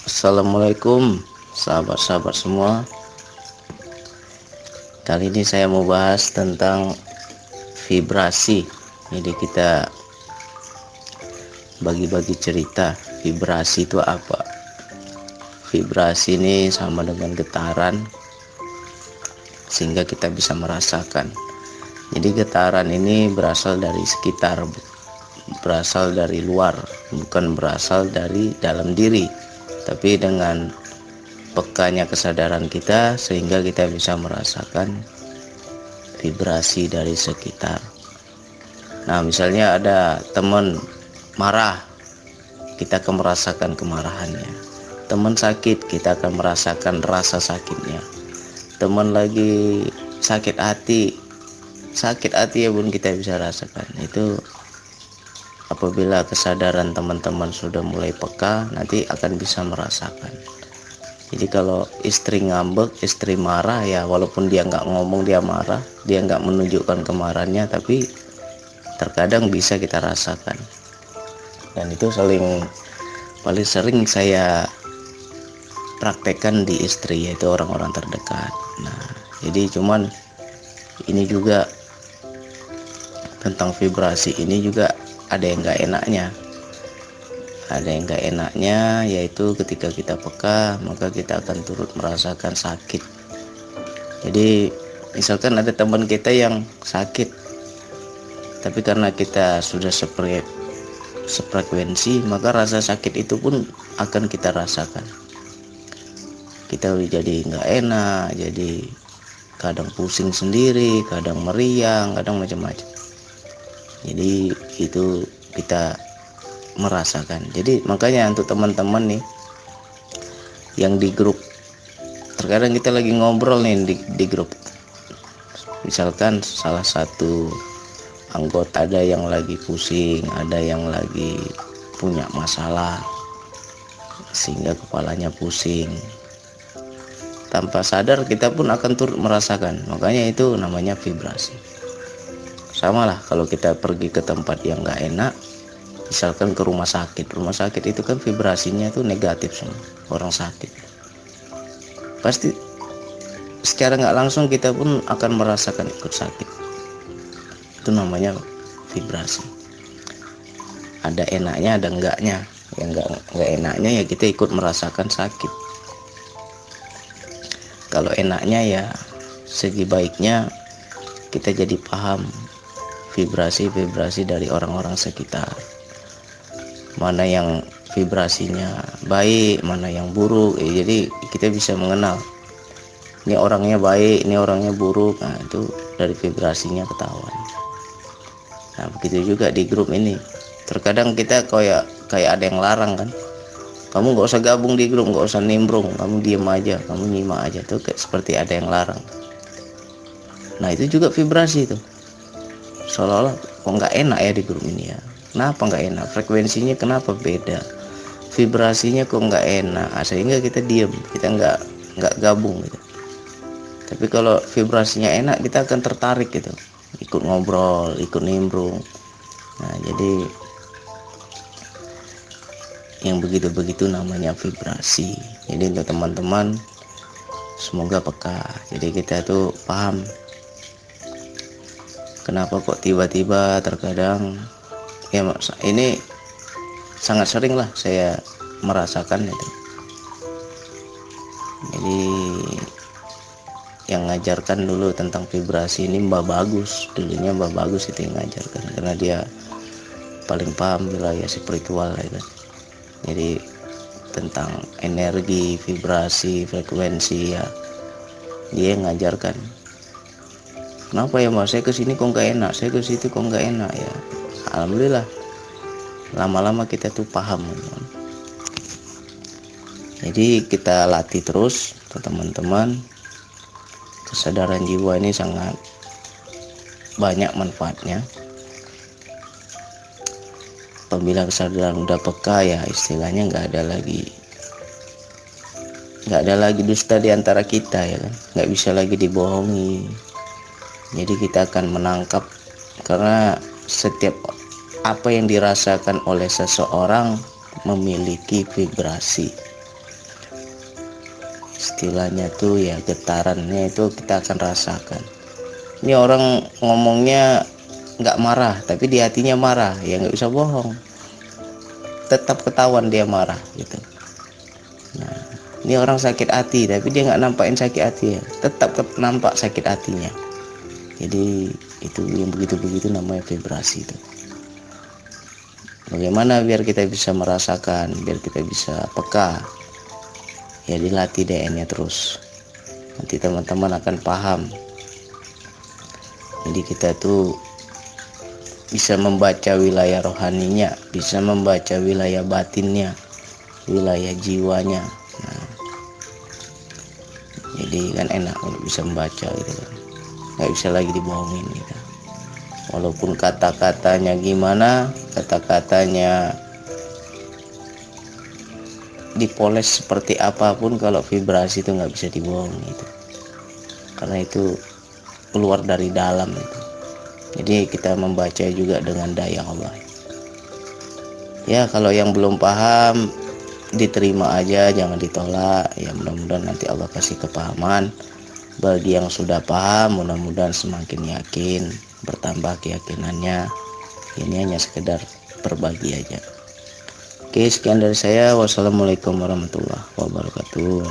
Assalamualaikum sahabat-sahabat semua. Kali ini saya mau bahas tentang vibrasi. Jadi kita bagi-bagi cerita. Vibrasi itu apa? Vibrasi ini sama dengan getaran, sehingga kita bisa merasakan. Jadi getaran ini berasal dari sekitar, berasal dari luar, bukan berasal dari dalam diri. Tapi dengan pekanya kesadaran kita, sehingga kita bisa merasakan vibrasi dari sekitar. Nah, misalnya ada teman marah, kita akan merasakan kemarahannya. Teman sakit, kita akan merasakan rasa sakitnya. Teman lagi sakit hati ya pun kita bisa rasakan. Itu apabila kesadaran teman-teman sudah mulai peka, nanti akan bisa merasakan. Jadi kalau istri ngambek, istri marah, ya walaupun dia nggak ngomong dia marah, dia nggak menunjukkan kemarahannya, tapi terkadang bisa kita rasakan. Dan itu paling sering saya praktekkan di istri, yaitu orang-orang terdekat. Nah, jadi cuman ini juga tentang vibrasi ini juga ada yang nggak enaknya. Ada yang gak enaknya, yaitu ketika kita peka, maka kita akan turut merasakan sakit. Jadi misalkan ada teman kita yang sakit, tapi karena kita sudah sefrekuensi, maka rasa sakit itu pun akan kita rasakan. Kita jadi gak enak, jadi kadang pusing sendiri, kadang meriang, kadang macam-macam. Jadi itu kita merasakan. Jadi makanya untuk teman-teman nih yang di grup, terkadang kita lagi ngobrol nih di grup, misalkan salah satu anggota ada yang lagi pusing, ada yang lagi punya masalah sehingga kepalanya pusing, tanpa sadar kita pun akan turut merasakan. Makanya itu namanya vibrasi. Sama lah kalau kita pergi ke tempat yang gak enak, misalkan ke rumah sakit itu kan vibrasinya tuh negatif semua. Orang sakit pasti secara nggak langsung kita pun akan merasakan ikut sakit. Itu namanya vibrasi. Ada enaknya, ada enggaknya. Yang enggak enaknya ya kita ikut merasakan sakit. Kalau enaknya ya segi baiknya kita jadi paham vibrasi-vibrasi dari orang-orang sekitar, mana yang vibrasinya baik, mana yang buruk. Jadi kita bisa mengenal ini orangnya baik, ini orangnya buruk. Nah, itu dari vibrasinya ketahuan. Nah, begitu juga di grup ini. Terkadang kita kayak ada yang larang kan. Kamu nggak usah gabung di grup, nggak usah nimbrung, kamu diem aja, kamu nyimak aja. Tuh kayak seperti ada yang larang. Nah, itu juga vibrasi itu. Seolah-olah kok nggak enak ya di grup ini ya. Kenapa nggak enak? Frekuensinya kenapa beda? Vibrasinya kok nggak enak? Sehingga kita diam, kita nggak gabung gitu. Tapi kalau vibrasinya enak, kita akan tertarik gitu, ikut ngobrol, ikut nimbrung. Nah, jadi yang begitu-begitu namanya vibrasi. Jadi untuk teman-teman semoga peka. Jadi kita tuh paham kenapa kok tiba-tiba terkadang ya, ini sangat sering lah saya merasakan itu. Jadi yang ngajarkan dulu tentang vibrasi ini Mbak Bagus, dulunya Mbak Bagus itu yang ngajarkan, karena dia paling paham wilayah spiritual ya kan. Jadi tentang energi, vibrasi, frekuensi ya, dia yang ngajarkan. Kenapa ya Mas, saya kesini kok nggak enak, saya ke situ kok nggak enak ya. Alhamdulillah lama-lama kita tuh paham. Jadi kita latih terus teman-teman. Kesadaran jiwa ini sangat banyak manfaatnya. Apabila kesadaran udah peka ya istilahnya nggak ada lagi dusta di antara kita ya kan, nggak bisa lagi dibohongi. Jadi kita akan menangkap, karena setiap apa yang dirasakan oleh seseorang memiliki vibrasi. istilahnya tuh ya getarannya itu kita akan rasakan. Ini orang ngomongnya nggak marah tapi di hatinya marah, ya nggak bisa bohong, tetap ketahuan dia marah gitu. Nah, ini orang sakit hati tapi dia nggak nampakin sakit hati ya, tetap nampak sakit hatinya. Jadi itu yang begitu-begitu namanya vibrasi itu. Bagaimana biar kita bisa merasakan, biar kita bisa peka, ya dilatih DN-nya terus, nanti teman-teman akan paham. Jadi kita tuh bisa membaca wilayah rohaninya, bisa membaca wilayah batinnya, wilayah jiwanya. Nah, jadi kan enak kalau bisa membaca gitu kan, nggak bisa lagi dibohongin gitu. Walaupun kata-katanya gimana, kata-katanya dipoles seperti apapun, kalau vibrasi itu nggak bisa dibohongi itu, karena itu keluar dari dalam itu. Jadi kita membaca juga dengan daya Allah. Ya kalau yang belum paham diterima aja, jangan ditolak. Ya mudah-mudahan nanti Allah kasih kepahaman. Bagi yang sudah paham, mudah-mudahan semakin yakin, bertambah keyakinannya. Ini hanya sekedar berbagi aja. Oke, sekian dari saya. Wassalamualaikum warahmatullahi wabarakatuh.